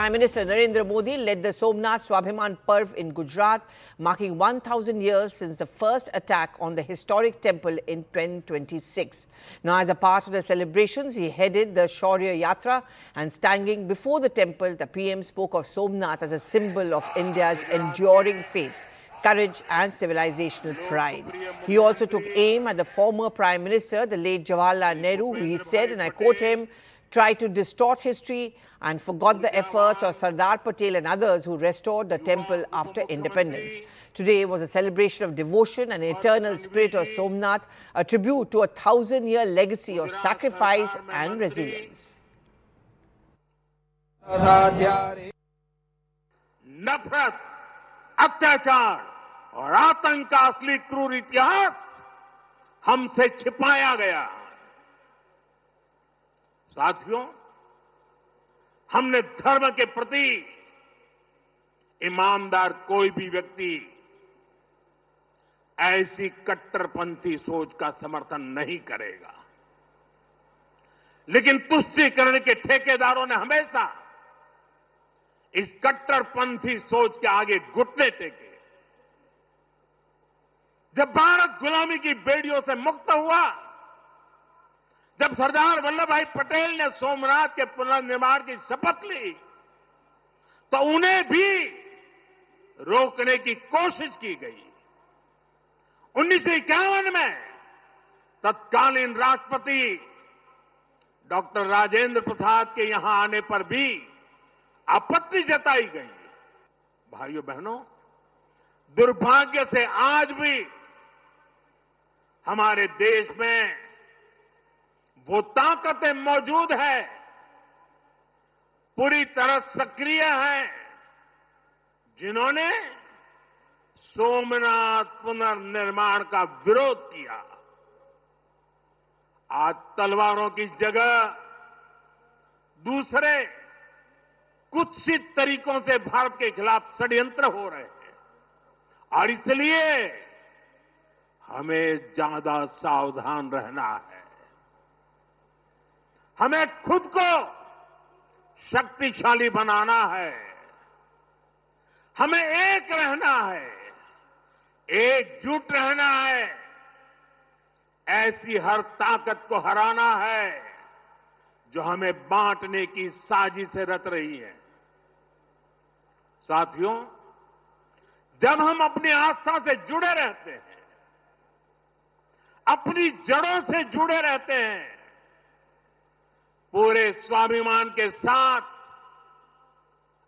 Prime Minister Narendra Modi led the Somnath Swabhiman Parv in Gujarat, marking 1,000 years since the first attack on the historic temple in 1026. Now, as a part of the celebrations, he headed the Shaurya Yatra, and standing before the temple, the PM spoke of Somnath as a symbol of India's enduring faith, courage and civilizational pride. He also took aim at the former Prime Minister, the late Jawaharlal Nehru, who he said, and I quote him, tried to distort history and forgot the efforts of Sardar Patel and others who restored the temple after independence. Today was a celebration of devotion and eternal spirit of Somnath, a tribute to a 1,000-year legacy of sacrifice and resilience. नफरत, अत्याचार और आतंक का असली क्रूर इतिहास हमसे छिपाया गया। साथियों, हमने धर्म के प्रति ईमानदार कोई भी व्यक्ति ऐसी कट्टरपंथी सोच का समर्थन नहीं करेगा, लेकिन तुष्टीकरण के ठेकेदारों ने हमेशा इस कट्टरपंथी सोच के आगे घुटने टेके। जब भारत गुलामी की बेड़ियों से मुक्त हुआ, जब सरदार वल्लभ भाई पटेल ने सोमनाथ के पुनर्निर्माण की शपथ ली, तो उन्हें भी रोकने की कोशिश की गई। 1951 में तत्कालीन राष्ट्रपति डॉक्टर राजेंद्र प्रसाद के यहां आने पर भी आपत्ति जताई गई। भाइयों बहनों, दुर्भाग्य से आज भी हमारे देश में वो ताकतें मौजूद है, पूरी तरह सक्रिय हैं, जिन्होंने सोमनाथ पुनर्निर्माण का विरोध किया। आज तलवारों की जगह दूसरे कुत्सित तरीकों से भारत के खिलाफ षड्यंत्र हो रहे हैं, और इसलिए हमें ज्यादा सावधान रहना है। हमें खुद को शक्तिशाली बनाना है, हमें एक रहना है, एकजुट रहना है, ऐसी हर ताकत को हराना है जो हमें बांटने की साजिशें रच रही है। साथियों, जब हम अपनी आस्था से जुड़े रहते हैं, अपनी जड़ों से जुड़े रहते हैं, पूरे स्वाभिमान के साथ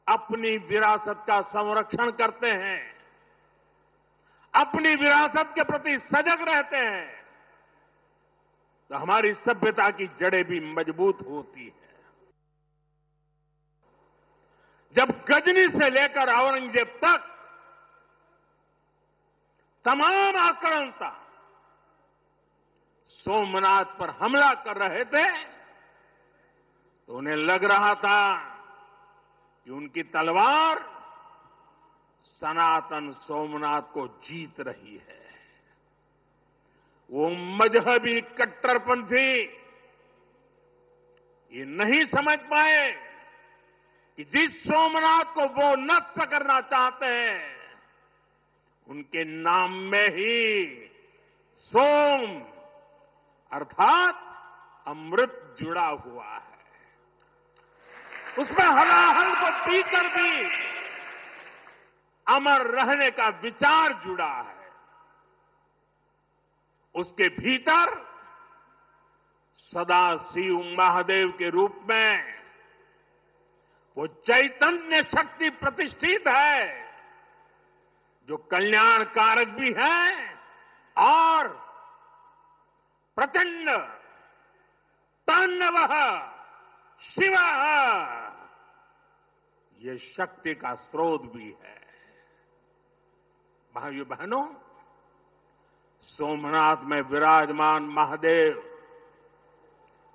अपनी विरासत का संरक्षण करते हैं, अपनी विरासत के प्रति सजग रहते हैं, तो हमारी सभ्यता की जड़ें भी मजबूत होती हैं। जब गजनी से लेकर औरंगजेब तक तमाम आक्रांता सोमनाथ पर हमला कर रहे थे, तो उन्हें लग रहा था कि उनकी तलवार सनातन सोमनाथ को जीत रही है। वो मजहबी कट्टरपंथी ये नहीं समझ पाए कि जिस सोमनाथ को वो नष्ट करना चाहते हैं, उनके नाम में ही सोम अर्थात अमृत जुड़ा हुआ है। उसमें हलाहल को पीकर भी अमर रहने का विचार जुड़ा है। उसके भीतर सदाशिव महादेव के रूप में वो चैतन्य शक्ति प्रतिष्ठित है, जो कल्याण कारक भी है और प्रचंड तांडवः शिवः ये शक्ति का स्रोत भी है। भाइयों बहनों, सोमनाथ में विराजमान महादेव,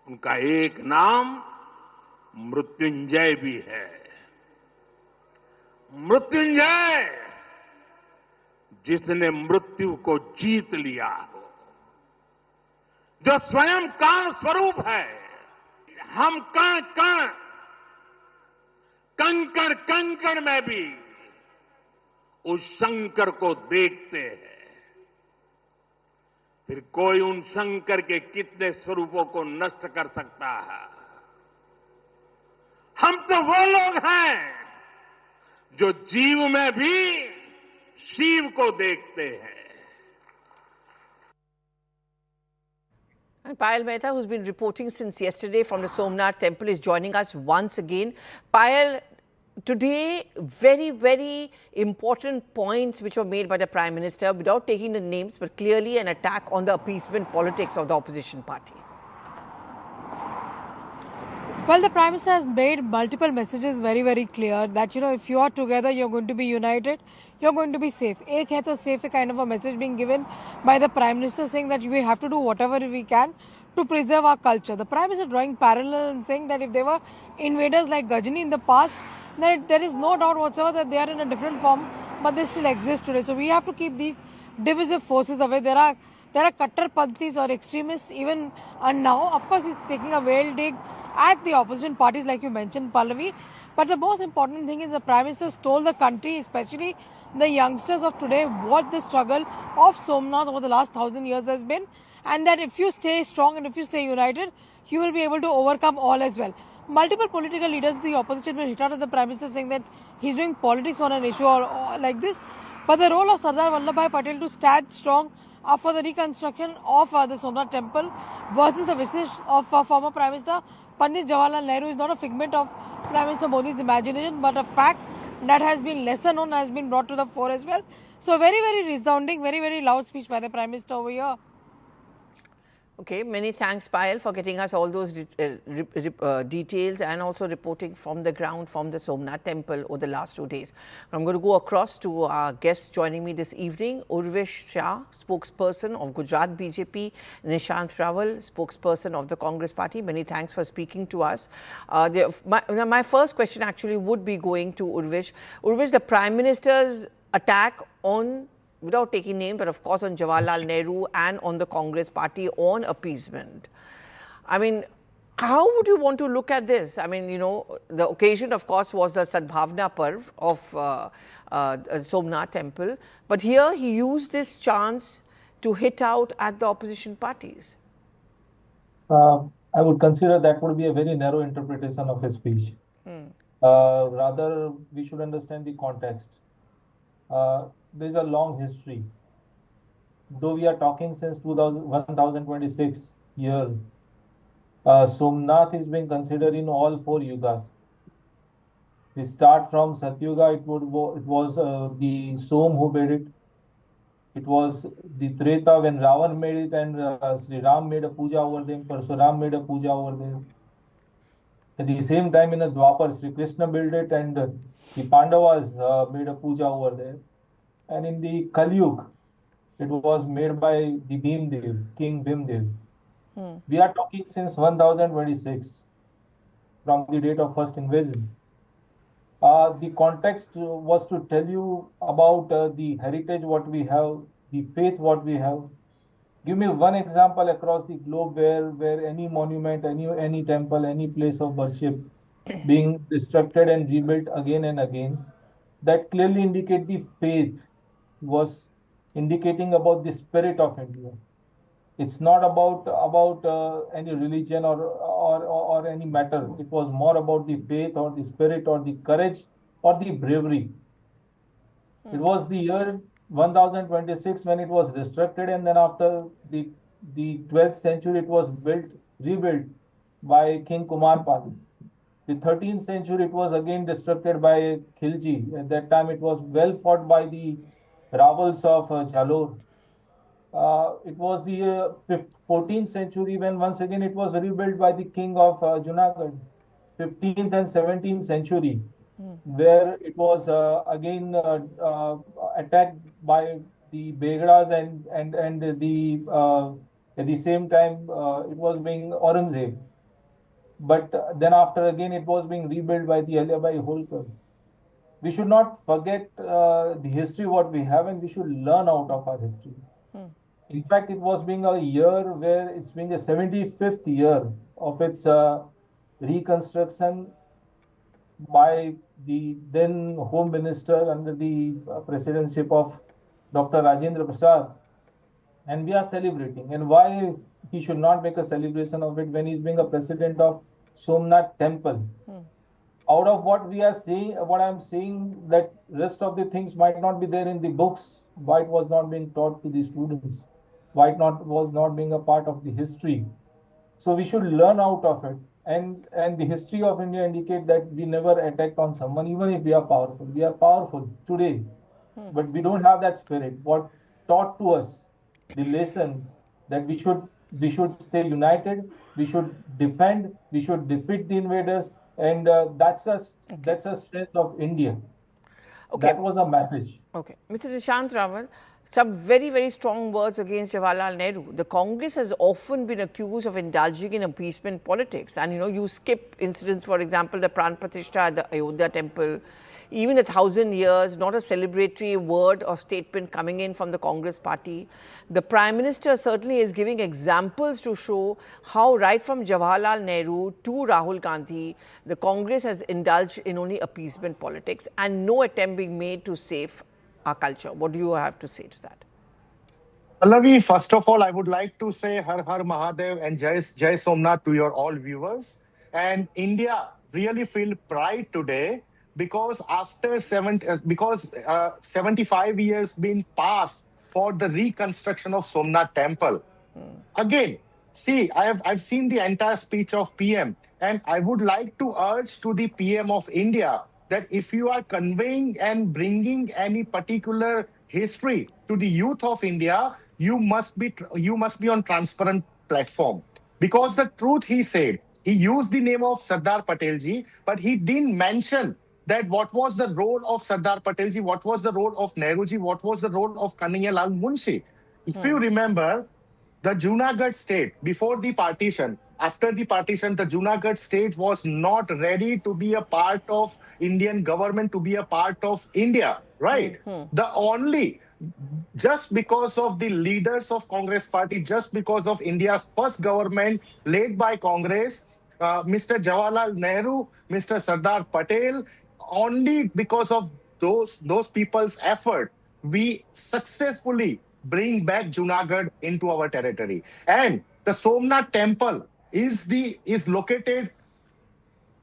उनका एक नाम मृत्युंजय भी है। मृत्युंजय, जिसने मृत्यु को जीत लिया हो, जो स्वयं काल स्वरूप है। हम कण कण कंकड़ कंकड़ में भी उस शंकर को देखते हैं। फिर कोई उन शंकर के कितने स्वरूपों को नष्ट कर सकता है? हम तो वो लोग हैं जो जीव में भी शिव को देखते हैं। And Payal Mehta, who's been reporting since yesterday from the Somnath temple, is joining us once again. Payal, today, very, very important points which were made by the Prime Minister, without taking the names, but clearly an attack on the appeasement politics of the opposition party. Well, the Prime Minister has made multiple messages very, very clear that, if you are together, you're going to be united, you're going to be safe. Ek hai to safe, a kind of a message being given by the Prime Minister saying that we have to do whatever we can to preserve our culture. The Prime Minister drawing parallel and saying that if there were invaders like Ghajini in the past, then there is no doubt whatsoever that they are in a different form, but they still exist today. So we have to keep these divisive forces away. There are Kattarpanthis or extremists even, and now, of course, he's taking a veiled dig at the opposition parties, like you mentioned, Pallavi. But the most important thing is the Prime Minister told the country, especially the youngsters of today, what the struggle of Somnath over the last 1,000 years has been, and that if you stay strong and if you stay united, you will be able to overcome all as well. Multiple political leaders of the opposition were hit out of the Prime Minister saying that he's doing politics on an issue or like this. But the role of Sardar Vallabhbhai Patel to stand strong for the reconstruction of the Somnath temple versus the wishes of former Prime Minister Pandit Jawaharlal Nehru is not a figment of Prime Minister Modi's imagination, but a fact that has been lesser known, has been brought to the fore as well. So very, very resounding, very, very loud speech by the Prime Minister over here. Okay, many thanks, Payal, for getting us all those details and also reporting from the ground from the Somnath temple over the last 2 days. I'm going to go across to our guests joining me this evening, Urvesh Shah, spokesperson of Gujarat BJP, Nishant Rawal, spokesperson of the Congress party. Many thanks for speaking to us. My first question actually would be going to Urvesh. Urvesh, the Prime Minister's attack on, without taking names, but of course on Jawaharlal Nehru and on the Congress party on appeasement. I mean, how would you want to look at this? I mean, the occasion, of course, was the Sadbhavna Parv of Somnath temple. But here he used this chance to hit out at the opposition parties. I would consider that would be a very narrow interpretation of his speech. Rather, we should understand the context. There is a long history. Though we are talking since 1026 years, Somnath is being considered in all 4 yugas. We start from Satyuga, it was the Som who made it. It was the Treta when Ravan made it and Sri Ram made a puja over them, Parsuram made a puja over them. At the same time in the Dwapar, Sri Krishna built it and the Pandavas made a puja over there. And in the Kali Yuga, it was made by the Bhimdev, King Bhimdev. We are talking since 1026, from the date of first invasion. The context was to tell you about the heritage what we have, the faith what we have. Give me one example across the globe where any monument, any temple, any place of worship being destructed and rebuilt again and again. That clearly indicate the faith was indicating about the spirit of India. It's not about any religion or any matter. It was more about the faith or the spirit or the courage or the bravery. It was the year 1026 when it was destructed, and then after the 12th century it was rebuilt by King Kumarpal. The 13th century it was again destructed by Khilji. At that time it was well fought by the Ravals of Jalore. It was the 14th century when once again it was rebuilt by the king of Junagadh. 15th and 17th century, where it was again attacked by the Begras and at the same time it was being Aurangzeb. But then after again it was being rebuilt by the Ahilyabai Holkar. We should not forget the history what we have, and we should learn out of our history. In fact, it was being a year where it's being the 75th year of its reconstruction by the then Home Minister under the presidency of Dr. Rajendra Prasad, and we are celebrating. And why he should not make a celebration of it when he's being a president of Somnath Temple? Out of what we are saying, what I'm saying, that rest of the things might not be there in the books. Why it was not being taught to the students? Why it was not being a part of the history? So we should learn out of it. And the history of India indicate that we never attacked on someone, even if we are powerful. We are powerful today, but we don't have that spirit. What taught to us the lesson that we should stay united, we should defend, we should defeat the invaders, and that's a strength of India. Okay. That was a message. Okay. Mr. Nishant Raval, some very, very strong words against Jawaharlal Nehru. The Congress has often been accused of indulging in appeasement politics. And, you skip incidents, for example, the Pran Pratishtha at the Ayodhya temple, even 1,000 years, not a celebratory word or statement coming in from the Congress party. The Prime Minister certainly is giving examples to show how right from Jawaharlal Nehru to Rahul Gandhi, the Congress has indulged in only appeasement politics and no attempt being made to save our culture. What do you have to say to that? Pallavi, first of all, I would like to say Har Har Mahadev and Jai Somnath to your all viewers. And India really feel pride today because after 75 years been passed for the reconstruction of Somnath Temple. Again, see, I've seen the entire speech of PM, and I would like to urge to the PM of India that if you are conveying and bringing any particular history to the youth of India, you must be on transparent platform. Because the truth he said, he used the name of Sardar Patelji, but he didn't mention that what was the role of Sardar Patelji, what was the role of Nehruji, what was the role of Kanhaiya Lal Munshi. If you remember, the Junagadh state, before the partition, after the partition, the Junagadh state was not ready to be a part of Indian government, to be a part of India, right? Just because of the leaders of Congress party, just because of India's first government led by Congress, Mr. Jawaharlal Nehru, Mr. Sardar Patel, only because of those people's effort, we successfully bring back Junagadh into our territory. And the Somnath temple is located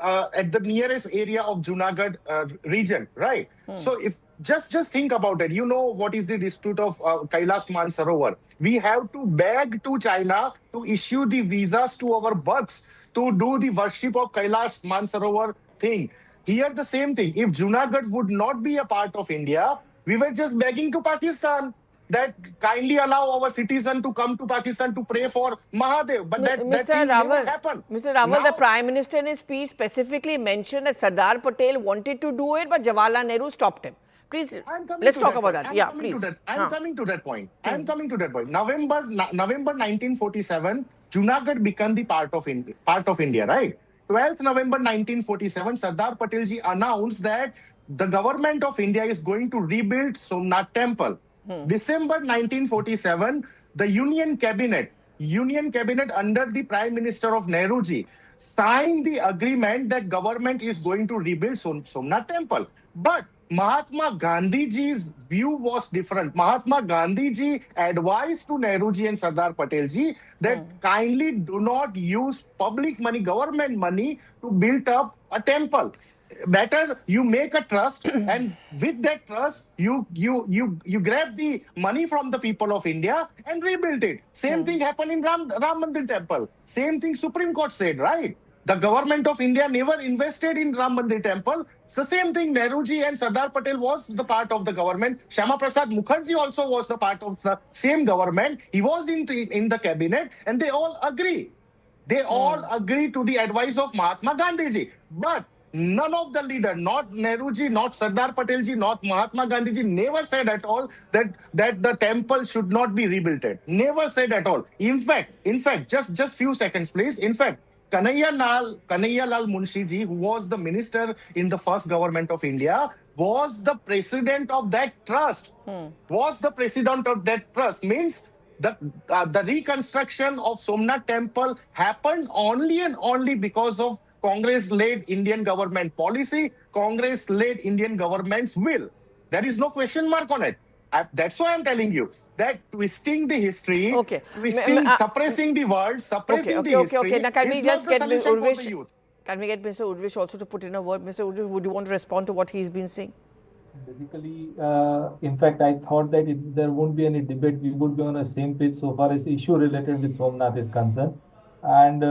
at the nearest area of Junagadh region, right? So if just think about it. You know what is the dispute of Kailash Mansarovar? We have to beg to China to issue the visas to our bucks to do the worship of Kailash Mansarovar thing. Here the same thing. If Junagadh would not be a part of India, we were just begging to Pakistan that kindly allow our citizen to come to Pakistan to pray for Mahadev. But that thing never happened. Mr. Raval, the Prime Minister in his speech specifically mentioned that Sardar Patel wanted to do it, but Jawaharlal Nehru stopped him. Please, let's talk about that. Yeah, please. I'm coming to that point. November 1947, Junagadh became the part of India, right? 12th November 1947, Sardar Patelji announced that the government of India is going to rebuild Somnath Temple. December 1947, the Union Cabinet under the Prime Minister of Nehruji signed the agreement that government is going to rebuild Somnath Temple. But Mahatma Gandhiji's view was different. Mahatma Gandhiji advised to Nehruji and Sardar Patelji that kindly do not use public money, government money to build up a temple. Better you make a trust, and with that trust, you grab the money from the people of India and rebuild it. Same thing happened in Ram Mandir temple. Same thing Supreme Court said, right? The government of India never invested in Ram Mandir temple. It's the same thing. Nehruji and Sardar Patel was the part of the government. Shyama Prasad Mukherjee also was the part of the same government. He was in the cabinet, and they all agree. They all agree to the advice of Mahatma Gandhiji. But none of the leaders, not Nehruji, not Sardar Patelji, not Mahatma Gandhiji, never said at all that the temple should not be rebuilt. Never said at all. In fact, just few seconds, please. In fact, Kanhaiya Lal Munshi ji, who was the minister in the first government of India, was the president of that trust. Means the reconstruction of Somnath temple happened only and only because of Congress-led Indian government policy, Congress-led Indian government's will. There is no question mark on it. That's why I'm telling you that twisting the history, Okay. suppressing the words, suppressing the history Okay. Now, can we is just not the get solution for the Urvish? youth. Can we get Mr. Urvish also to put in a word? Mr. Urvish, would you want to respond to what he's been saying? Basically, in fact, I thought that there won't be any debate. We would be on the same page so far as the issue related with Somnath is concerned. And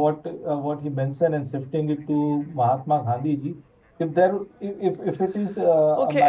what he mentioned and shifting it to Mahatma Gandhi ji, if it is Okay.